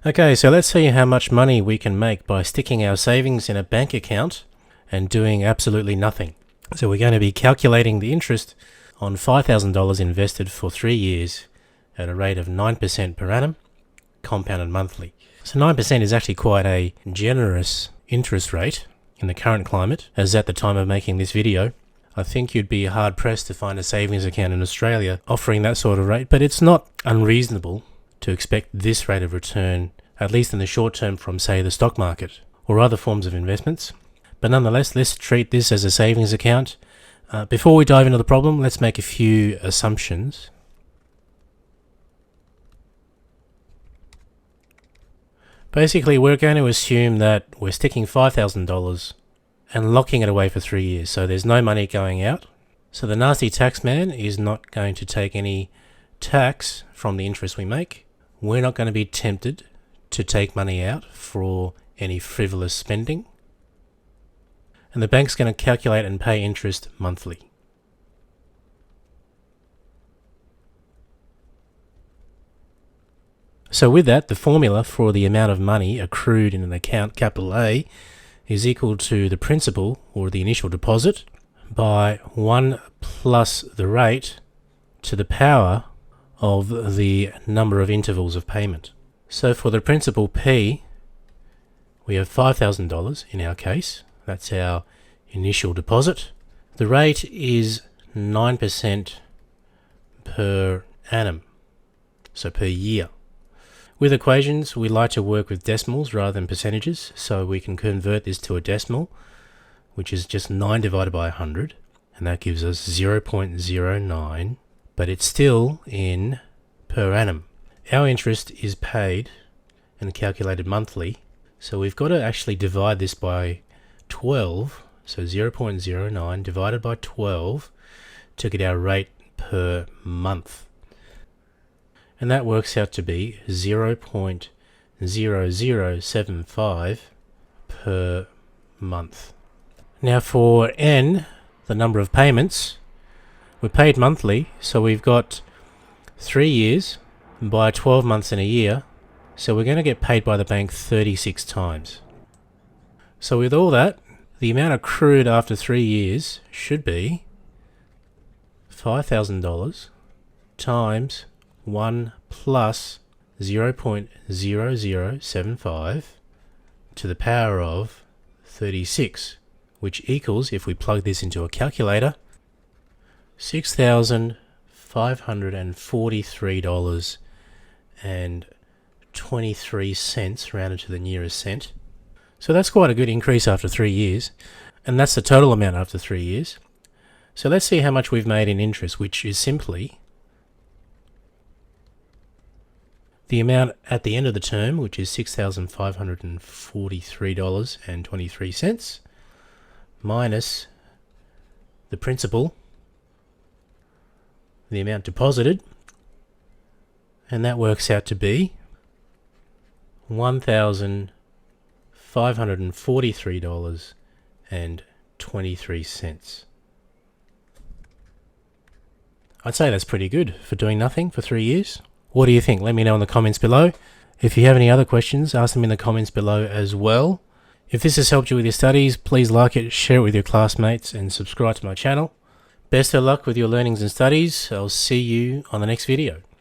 Okay, so let's see how much money we can make by sticking our savings in a bank account and doing absolutely nothing. So we're going to be calculating the interest on $5,000 invested for 3 years at a rate of 9% per annum, compounded monthly. So 9% is actually quite a generous interest rate in the current climate, as at the time of making this video. I think you'd be hard pressed to find a savings account in Australia offering that sort of rate, but it's not unreasonable to expect this rate of return, at least in the short term, from say the stock market or other forms of investments. But nonetheless, let's treat this as a savings account. Before we dive into the problem, let's make a few assumptions. Basically, we're going to assume that we're sticking $5,000 and locking it away for 3 years, so there's no money going out. So the nasty tax man is not going to take any tax from the interest we make. We're not going to be tempted to take money out for any frivolous spending. And the bank's going to calculate and pay interest monthly. So with that, the formula for the amount of money accrued in an account, capital A, is equal to the principal, or the initial deposit, by 1 plus the rate to the power of the number of intervals of payment. So for the principal P, we have $5,000 in our case. That's our initial deposit. The rate is 9% per annum, so per year. With equations, we like to work with decimals rather than percentages, so we can convert this to a decimal, which is just 9 divided by 100, and that gives us 0.09, but it's still in per annum. Our interest is paid and calculated monthly, so we've got to actually divide this by 12, so 0.09 divided by 12 to get our rate per month. And that works out to be 0.0075 per month. Now for N, the number of payments, we're paid monthly, so we've got 3 years by 12 months in a year, so we're going to get paid by the bank 36 times. So with all that, the amount accrued after 3 years should be $5,000 times 1 plus 0.0075 to the power of 36, which equals, if we plug this into a calculator, $6,543.23 rounded to the nearest cent. So that's quite a good increase after 3 years, and that's the total amount after 3 years. So let's see how much we've made in interest, which is simply the amount at the end of the term, which is $6,543.23, minus the principal, the amount deposited, and that works out to be $1,543.23. I'd say that's pretty good for doing nothing for 3 years. What do you think? Let me know in the comments below. If you have any other questions, ask them in the comments below as well. If this has helped you with your studies, please like it, share it with your classmates, and subscribe to my channel. Best of luck with your learnings and studies. I'll see you on the next video.